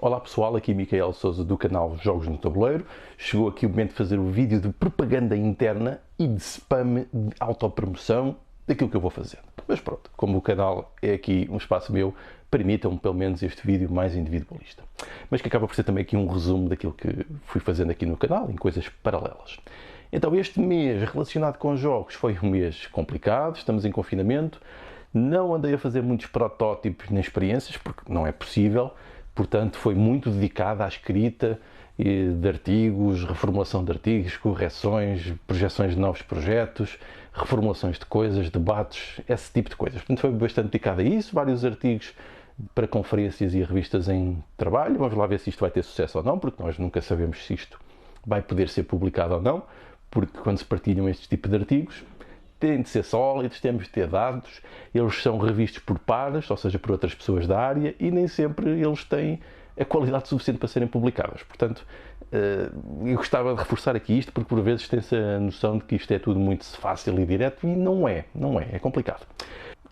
Olá pessoal, aqui Micael Sousa do canal Jogos no Tabuleiro. Chegou aqui o momento de fazer o vídeo de propaganda interna e de spam de autopromoção daquilo que eu vou fazendo. Mas pronto, como o canal é aqui um espaço meu, permitam-me pelo menos este vídeo mais individualista. Mas que acaba por ser também aqui um resumo daquilo que fui fazendo aqui no canal, em coisas paralelas. Então este mês relacionado com jogos foi um mês complicado, estamos em confinamento, não andei a fazer muitos protótipos nem experiências, porque não é possível. Portanto, foi muito dedicado à escrita de artigos, reformulação de artigos, correções, projeções de novos projetos, reformulações de coisas, debates, esse tipo de coisas. Portanto, foi bastante dedicado a isso, vários artigos para conferências e revistas em trabalho. Vamos lá ver se isto vai ter sucesso ou não, porque nós nunca sabemos se isto vai poder ser publicado ou não, porque quando se partilham este tipo de artigos, têm de ser sólidos, temos de ter dados, eles são revistos por pares, ou seja, por outras pessoas da área, e nem sempre eles têm a qualidade suficiente para serem publicados. Portanto, eu gostava de reforçar aqui isto, porque por vezes tem-se a noção de que isto é tudo muito fácil e direto, e não é complicado.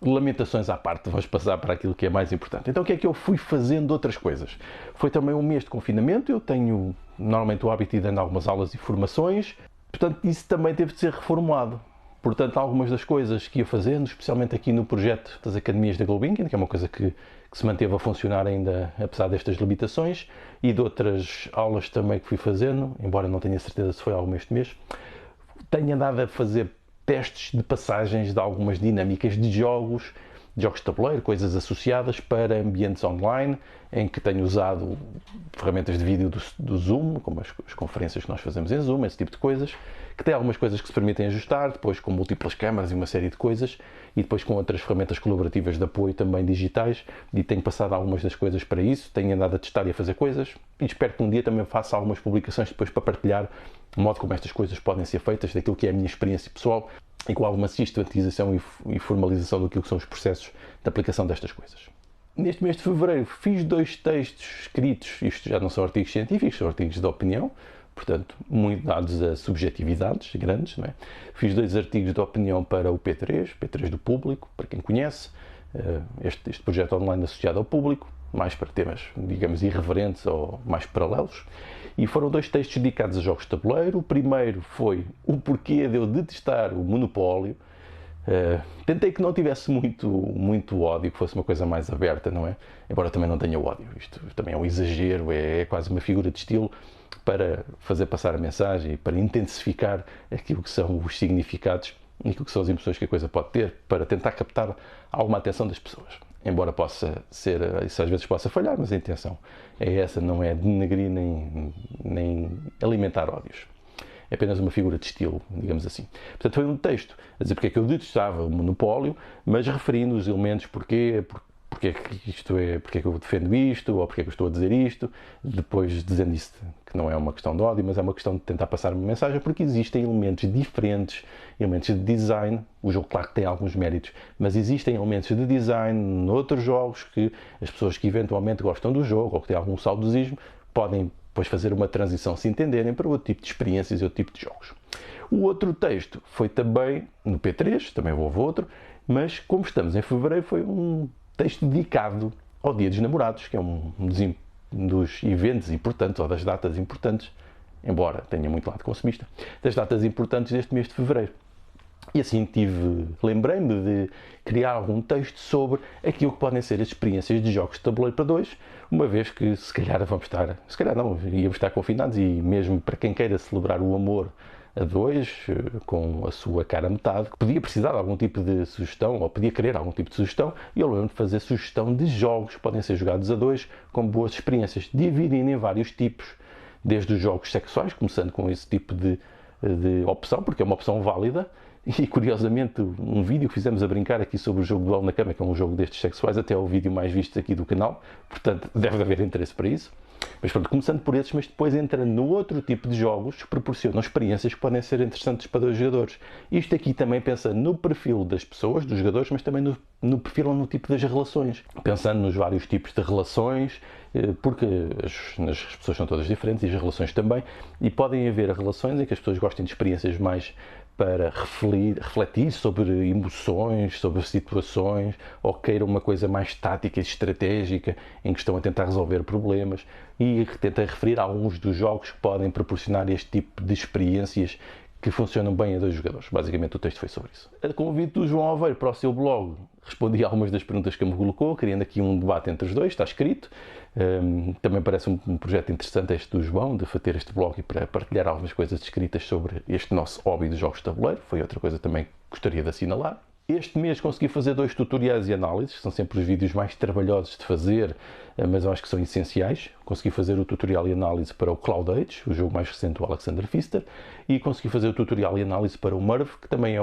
Lamentações à parte, vamos passar para aquilo que é mais importante. Então o que é que eu fui fazendo outras coisas? Foi também um mês de confinamento, eu tenho normalmente o hábito de ir dando algumas aulas e formações, portanto isso também teve de ser reformulado. Portanto, algumas das coisas que ia fazendo, especialmente aqui no projeto das Academias da Gulbenkian, que é uma coisa que se manteve a funcionar ainda apesar destas limitações, e de outras aulas também que fui fazendo, embora não tenha certeza se foi alguma este mês, tenho andado a fazer testes de passagens de algumas dinâmicas de jogos de tabuleiro, coisas associadas para ambientes online, em que tenho usado ferramentas de vídeo do Zoom, como as conferências que nós fazemos em Zoom, esse tipo de coisas, que tem algumas coisas que se permitem ajustar, depois com múltiplas câmaras e uma série de coisas, e depois com outras ferramentas colaborativas de apoio também digitais, e tenho passado algumas das coisas para isso, tenho andado a testar e a fazer coisas, e espero que um dia também faça algumas publicações depois para partilhar o modo como estas coisas podem ser feitas, daquilo que é a minha experiência pessoal, e com alguma sistematização e formalização daquilo que são os processos de aplicação destas coisas. Neste mês de fevereiro fiz 2 textos escritos, isto já não são artigos científicos, são artigos de opinião, portanto, muito dados a subjetividades grandes, não é? Fiz 2 artigos de opinião para o P3 do Público, para quem conhece, este projeto online associado ao público, mais para temas, digamos, irreverentes ou mais paralelos. E foram 2 textos dedicados a jogos de tabuleiro. O primeiro foi o porquê de eu detestar o Monopólio. Tentei que não tivesse muito ódio, que fosse uma coisa mais aberta, não é? Embora também não tenha ódio. Isto também é um exagero, é quase uma figura de estilo para fazer passar a mensagem e para intensificar aquilo que são os significados e aquilo que são as emoções que a coisa pode ter, para tentar captar alguma atenção das pessoas. Embora possa ser, isso às vezes possa falhar, mas a intenção é essa, não é denegrir nem alimentar ódios. É apenas uma figura de estilo, digamos assim. Portanto, foi um texto a dizer porque é que eu detestava o Monopólio, mas referindo os elementos, porque é que eu defendo isto, ou porque é que eu estou a dizer isto, depois dizendo isso, que não é uma questão de ódio, mas é uma questão de tentar passar uma mensagem, porque existem elementos diferentes, elementos de design, o jogo claro que tem alguns méritos, mas existem elementos de design noutros jogos que as pessoas que eventualmente gostam do jogo, ou que têm algum saudosismo, podem depois fazer uma transição, se entenderem, para outro tipo de experiências e outro tipo de jogos. O outro texto foi também no P3, também houve outro, mas como estamos em fevereiro, foi um texto dedicado ao Dia dos Namorados, que é um dos eventos importantes, ou das datas importantes, embora tenha muito lado consumista, das datas importantes deste mês de fevereiro. E assim lembrei-me de criar algum texto sobre aquilo que podem ser as experiências de jogos de tabuleiro para 2, uma vez que se calhar íamos estar confinados, e mesmo para quem queira celebrar o amor a 2, com a sua cara metade, que podia precisar de algum tipo de sugestão, ou podia querer algum tipo de sugestão, e eu lembro de fazer sugestão de jogos que podem ser jogados a 2 com boas experiências, dividindo em vários tipos, desde os jogos sexuais, começando com esse tipo de opção, porque é uma opção válida. E curiosamente, um vídeo que fizemos a brincar aqui sobre o jogo Duelo na Cama, que é um jogo destes sexuais, até é o vídeo mais visto aqui do canal, portanto deve haver interesse para isso. Mas pronto, começando por esses, mas depois entra no outro tipo de jogos que proporcionam experiências que podem ser interessantes para 2 jogadores. Isto aqui também pensa no perfil das pessoas, dos jogadores, mas também no perfil ou no tipo das relações. Pensando nos vários tipos de relações, porque as pessoas são todas diferentes e as relações também, e podem haver relações em que as pessoas gostem de experiências mais para refletir sobre emoções, sobre situações, ou queiram uma coisa mais tática e estratégica, em que estão a tentar resolver problemas, e tentei referir a alguns dos jogos que podem proporcionar este tipo de experiências que funcionam bem a dois jogadores. Basicamente o texto foi sobre isso. A convite do João Aveiro para o seu blog, respondi a algumas das perguntas que me colocou, criando aqui um debate entre os dois, está escrito. Também parece um projeto interessante este do João, de ter este blog e para partilhar algumas coisas escritas sobre este nosso hobby dos jogos de tabuleiro. Foi outra coisa também que gostaria de assinalar. Este mês consegui fazer 2 tutoriais e análises, que são sempre os vídeos mais trabalhosos de fazer, mas eu acho que são essenciais. Consegui fazer o tutorial e análise para o Cloud Age, o jogo mais recente do Alexander Pfister, e consegui fazer o tutorial e análise para o Merv, que também é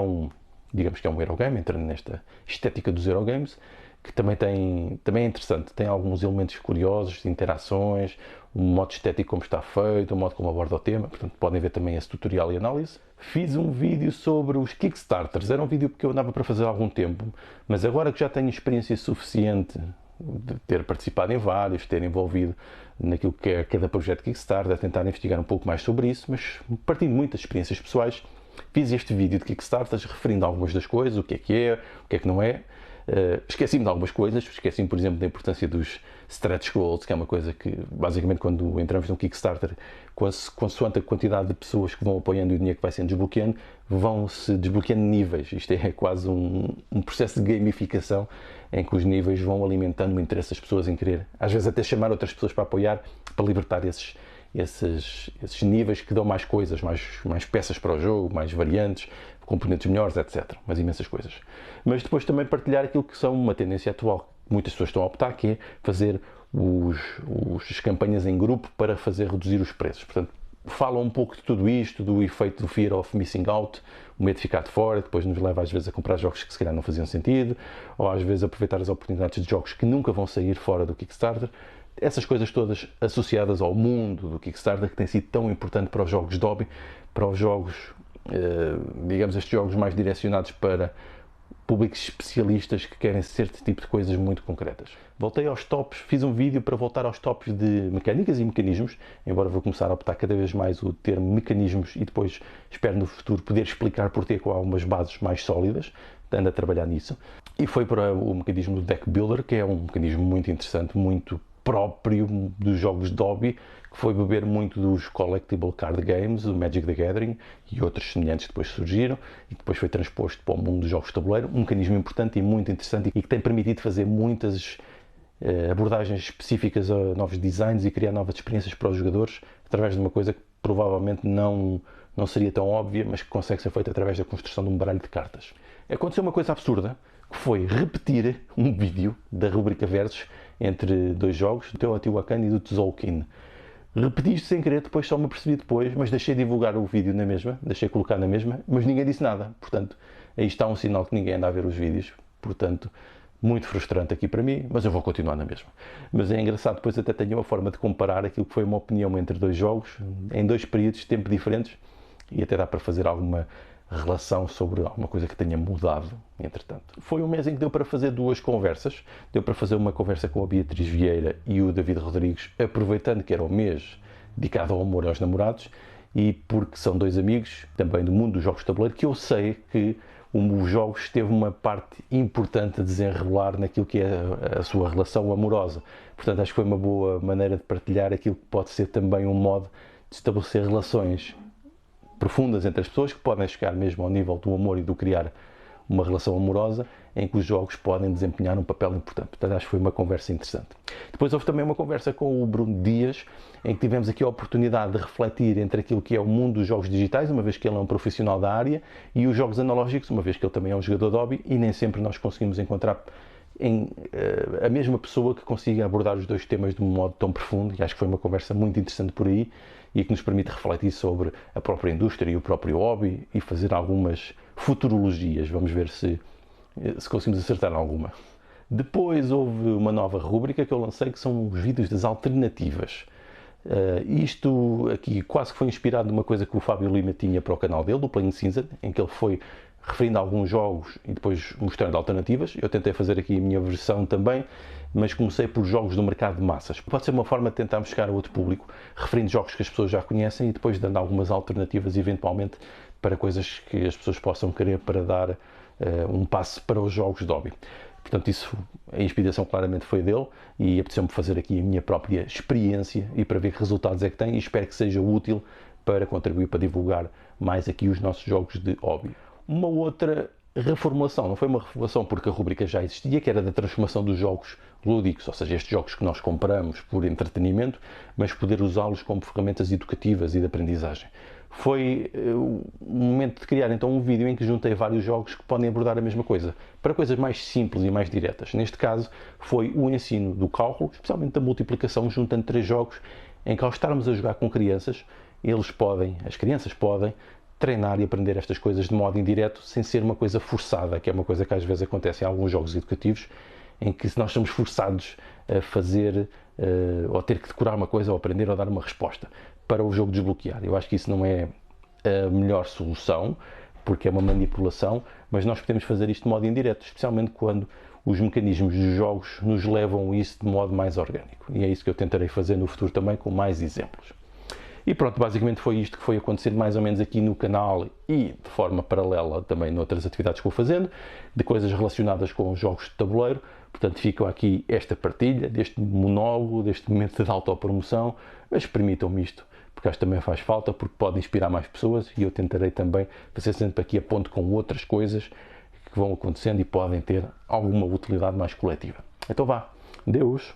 digamos que é um Eurogame, entrando nesta estética dos Eurogames, que também é interessante, tem alguns elementos curiosos, interações, o modo estético como está feito, o modo como aborda o tema, portanto podem ver também esse tutorial e análise. Fiz um vídeo sobre os Kickstarters, era um vídeo que eu andava para fazer há algum tempo, mas agora que já tenho experiência suficiente de ter participado em vários, de ter envolvido naquilo que é cada projeto Kickstarter, a tentar investigar um pouco mais sobre isso, mas partindo de muitas experiências pessoais, fiz este vídeo de Kickstarters referindo a algumas das coisas, o que é que não é. Esqueci-me de algumas coisas, esqueci-me, por exemplo, da importância dos stretch goals, que é uma coisa que, basicamente, quando entramos num Kickstarter, consoante a quantidade de pessoas que vão apoiando e o dinheiro que vai sendo desbloqueando, vão-se desbloqueando níveis. Isto é quase um processo de gamificação em que os níveis vão alimentando o interesse das pessoas em querer, às vezes até chamar outras pessoas para apoiar, para libertar esses níveis que dão mais coisas, mais peças para o jogo, mais variantes, componentes melhores, etc. Mas imensas coisas. Mas depois também partilhar aquilo que são uma tendência atual, que muitas pessoas estão a optar, que é fazer as campanhas em grupo para fazer reduzir os preços. Portanto, fala um pouco de tudo isto, do efeito do fear of missing out, o medo de ficar de fora, depois nos leva às vezes a comprar jogos que se calhar não faziam sentido, ou às vezes aproveitar as oportunidades de jogos que nunca vão sair fora do Kickstarter. Essas coisas todas associadas ao mundo do Kickstarter, que tem sido tão importante para os jogos de hobby, para os jogos, digamos, estes jogos mais direcionados para públicos especialistas que querem certo tipo de coisas muito concretas. Voltei aos tops, fiz um vídeo para voltar aos tops de mecânicas e mecanismos, embora vou começar a optar cada vez mais o termo mecanismos e depois espero no futuro poder explicar porquê com algumas bases mais sólidas, ando a trabalhar nisso. E foi para o mecanismo do Deck Builder, que é um mecanismo muito interessante, muito próprio dos jogos de hobby, que foi beber muito dos Collectible Card Games, o Magic the Gathering e outros semelhantes que depois surgiram e que depois foi transposto para o mundo dos jogos de tabuleiro, um mecanismo importante e muito interessante e que tem permitido fazer muitas abordagens específicas a novos designs e criar novas experiências para os jogadores através de uma coisa que provavelmente não seria tão óbvia, mas que consegue ser feita através da construção de um baralho de cartas. Aconteceu uma coisa absurda, que foi repetir um vídeo da rubrica Versus entre 2 jogos, do Teotihuacan e do Tzolk'in. Repeti isto sem querer, depois só me apercebi depois, mas deixei divulgar o vídeo na mesma, deixei colocar na mesma, mas ninguém disse nada. Portanto, aí está um sinal que ninguém anda a ver os vídeos. Portanto, muito frustrante aqui para mim, mas eu vou continuar na mesma. Mas é engraçado, depois até tenho uma forma de comparar aquilo que foi uma opinião entre 2 jogos, em 2 períodos de tempo diferentes, e até dá para fazer alguma relação sobre alguma coisa que tenha mudado, entretanto. Foi um mês em que deu para fazer 2 conversas. Deu para fazer uma conversa com a Beatriz Vieira e o David Rodrigues, aproveitando que era o mês dedicado ao amor e aos namorados, e porque são 2 amigos, também do mundo dos jogos de tabuleiro, que eu sei que os jogos teve uma parte importante a desenrolar naquilo que é a sua relação amorosa. Portanto, acho que foi uma boa maneira de partilhar aquilo que pode ser também um modo de estabelecer relações profundas entre as pessoas, que podem chegar mesmo ao nível do amor e do criar uma relação amorosa, em que os jogos podem desempenhar um papel importante. Portanto, acho que foi uma conversa interessante. Depois houve também uma conversa com o Bruno Dias, em que tivemos aqui a oportunidade de refletir entre aquilo que é o mundo dos jogos digitais, uma vez que ele é um profissional da área, e os jogos analógicos, uma vez que ele também é um jogador de hobby, e nem sempre nós conseguimos encontrar a mesma pessoa que consiga abordar os 2 temas de um modo tão profundo, e acho que foi uma conversa muito interessante por aí, e que nos permite refletir sobre a própria indústria e o próprio hobby e fazer algumas futurologias. Vamos ver se conseguimos acertar em alguma. Depois houve uma nova rúbrica que eu lancei, que são os vídeos das alternativas. Isto aqui quase que foi inspirado numa coisa que o Fábio Lima tinha para o canal dele, do Playing Season, em que ele foi referindo a alguns jogos e depois mostrando alternativas. Eu tentei fazer aqui a minha versão também, mas comecei por jogos do mercado de massas. Pode ser uma forma de tentarmos chegar a outro público, referindo jogos que as pessoas já conhecem e depois dando algumas alternativas, eventualmente, para coisas que as pessoas possam querer para dar um passo para os jogos de hobby. Portanto, a inspiração claramente foi dele e apeteceu-me fazer aqui a minha própria experiência e para ver que resultados é que tem e espero que seja útil para contribuir para divulgar mais aqui os nossos jogos de hobby. Uma outra reformulação, não foi uma reformulação porque a rubrica já existia, que era da transformação dos jogos lúdicos, ou seja, estes jogos que nós compramos por entretenimento, mas poder usá-los como ferramentas educativas e de aprendizagem. Foi o momento de criar então um vídeo em que juntei vários jogos que podem abordar a mesma coisa, para coisas mais simples e mais diretas. Neste caso foi o ensino do cálculo, especialmente da multiplicação, juntando 3 jogos em que ao estarmos a jogar com crianças, as crianças podem treinar e aprender estas coisas de modo indireto, sem ser uma coisa forçada, que é uma coisa que às vezes acontece em alguns jogos educativos, em que se nós somos forçados a fazer ou ter que decorar uma coisa ou aprender ou dar uma resposta para o jogo desbloquear. Eu acho que isso não é a melhor solução, porque é uma manipulação, mas nós podemos fazer isto de modo indireto, especialmente quando os mecanismos dos jogos nos levam a isso de modo mais orgânico. E é isso que eu tentarei fazer no futuro também, com mais exemplos. E pronto, basicamente foi isto que foi acontecendo mais ou menos aqui no canal e de forma paralela também noutras atividades que vou fazendo, de coisas relacionadas com jogos de tabuleiro. Portanto, fica aqui esta partilha, deste monólogo, deste momento de autopromoção, mas permitam-me isto, porque acho que também faz falta, porque pode inspirar mais pessoas e eu tentarei também fazer sempre aqui a ponto com outras coisas que vão acontecendo e podem ter alguma utilidade mais coletiva. Então vá, Deus!